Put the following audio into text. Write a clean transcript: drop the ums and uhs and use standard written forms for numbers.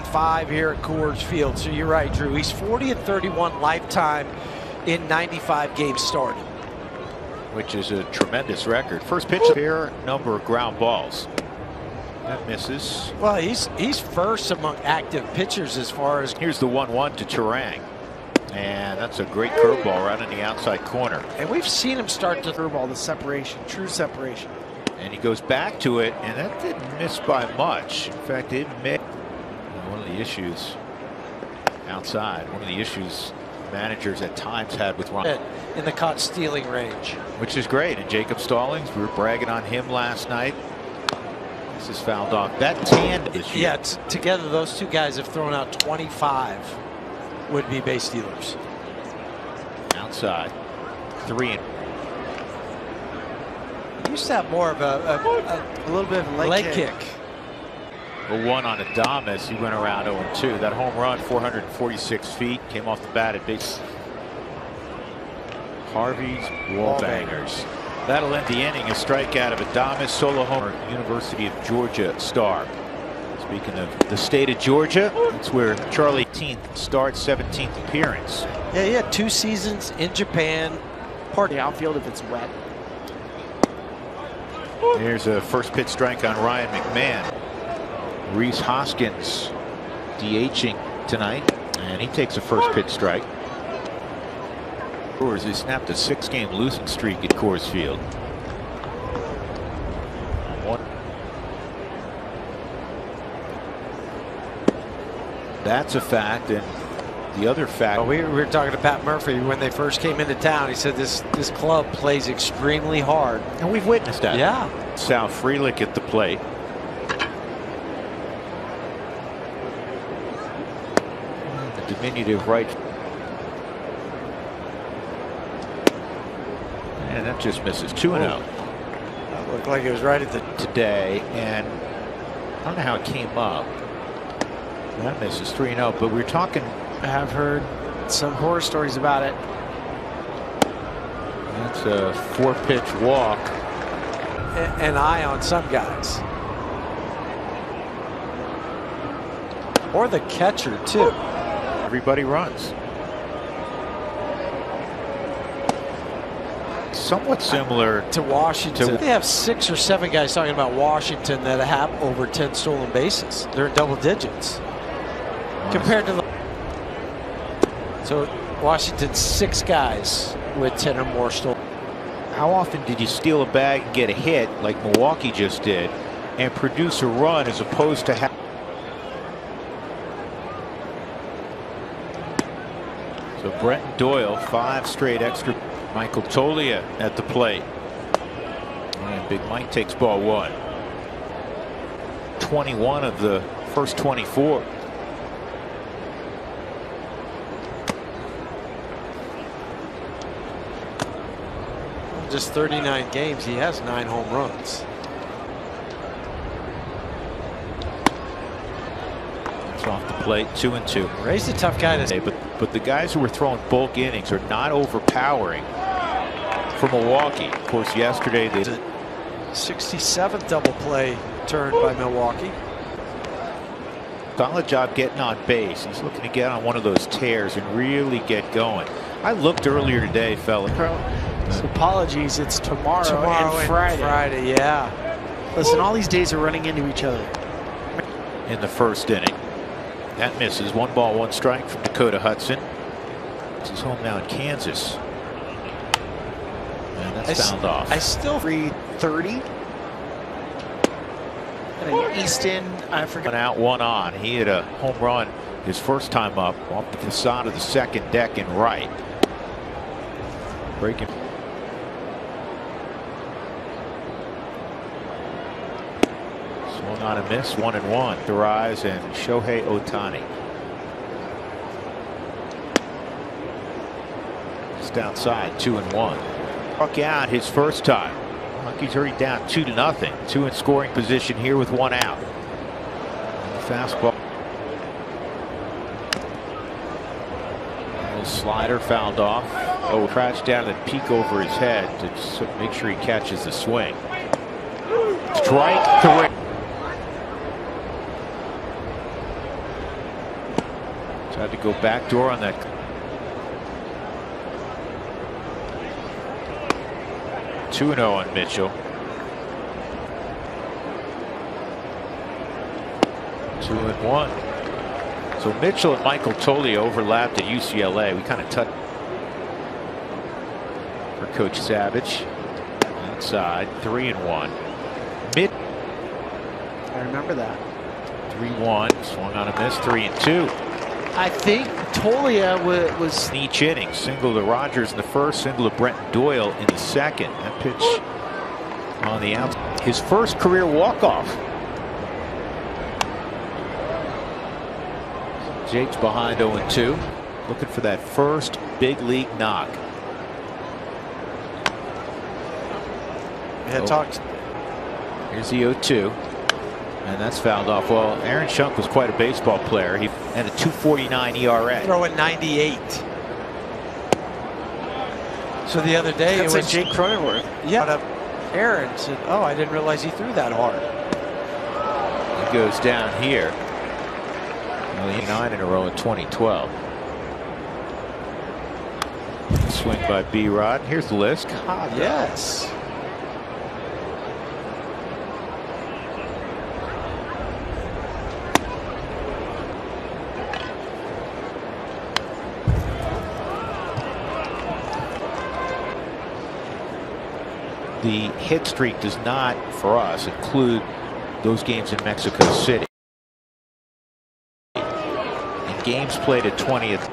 5 here at Coors Field. So you're right, Drew. He's 40-31 lifetime in 95 games started, which is a tremendous record. First pitch, fair number of ground balls. That misses. Well, he's first among active pitchers as far as. Here's the 1-1 to Turang. And that's a great curveball right in the outside corner. And we've seen him start to curveball, the separation, true separation. And he goes back to it, and that didn't miss by much. In fact, it missed. One of the issues outside, one of the issues managers at times had with Ron. In the caught stealing range. Which is great. And Jacob Stallings, we were bragging on him last night. This is fouled off. That tandem this year. Yeah, together those two guys have thrown out 25 would-be base stealers. Outside. 3. He used to have more of a little bit of a leg kick. A 1 on Adames. He went around 0-2. That home run, 446 feet, came off the bat at base. Harvey's wall bangers. That'll end the inning. A strikeout of Adames, solo homer, University of Georgia star. Speaking of the state of Georgia, that's where Charlie 18th starts, 17th appearance. Yeah, he had 2 seasons in Japan. Part of the outfield if it's wet. Here's a first pitch strike on Ryan McMahon. Reese Hoskins DHing tonight, and he takes a first pitch strike. Brewers, he snapped a 6-game losing streak at Coors Field. That's a fact, and the other fact. Well, we were talking to Pat Murphy when they first came into town. He said this club plays extremely hard, and we've witnessed that. Yeah. Sal Frelick at the plate. The diminutive right. And that just misses. 2-0. That looked like it was right at the today, and I don't know how it came up. That misses. 3-0. But we're talking. I have heard some horror stories about it. That's a 4-pitch walk. An eye on some guys, or the catcher too. Everybody runs. Somewhat similar to Washington. They have 6 or 7 guys talking about Washington that have over 10 stolen bases. They're in double digits compared to the. So Washington's 6 guys with 10 or more stolen. How often did you steal a bag and get a hit like Milwaukee just did and produce a run as opposed to So Brenton Doyle, 5 straight extra. Michael Tolia at the plate. And Big Mike takes ball 1. 21 of the first 24. Just 39 games, he has 9 home runs. It's off the plate, 2-2. Ray's a tough guy to say, but the guys who are throwing bulk innings are not overpowering for Milwaukee. Of course, yesterday they did 67th double play turned by Milwaukee. Solid job getting on base. He's looking to get on one of those tears and really get going. I looked earlier today, fella. Apologies, it's tomorrow and Friday. Yeah. Listen, all these days are running into each other. In the first inning. That misses. 1 ball, 1 strike from Dakota Hudson. This is home now in Kansas. And that's fouled off. I still 330. And Easton, I forgot. 1 out, 1 on. He hit a home run his first time up off the facade of the second deck in right. Breaking. Swung on a miss, 1-1. The rise and Shohei Ohtani. Just outside, 2-1. Struck out his first time. Rockies already down 2-0. 2 in scoring position here with 1 out. And the fastball. A little slider fouled off. Oh, crouched down and peek over his head to make sure he catches the swing. Strike 3. Tried to go backdoor on that. Two 2-0 on Mitchell. 2-1. So Mitchell and Michael Tolley overlapped at UCLA. We kind of touched for Coach Savage. Inside, 3-1. I remember that. 3-1. Swung on a miss. 3-2. I think Tolia was in each inning. Single to Rogers in the first, single to Brenton Doyle in the second. That pitch on the outside. His first career walk-off. Jake's behind 0-2. Looking for that first big league knock. Yeah, talked. Here's the 0-2. And that's fouled off. Well, Aaron Schunk was quite a baseball player. He had a 2.49 ERA. Throwing 98. So the other day it was like Jake Cronenworth. Yeah. Aaron said, "Oh, I didn't realize he threw that hard." He goes down here. 9 in a row in 2012. Swing by B-Rod. Here's Lisk. Yes. The hit streak does not, for us, include those games in Mexico City. And games played at 20th.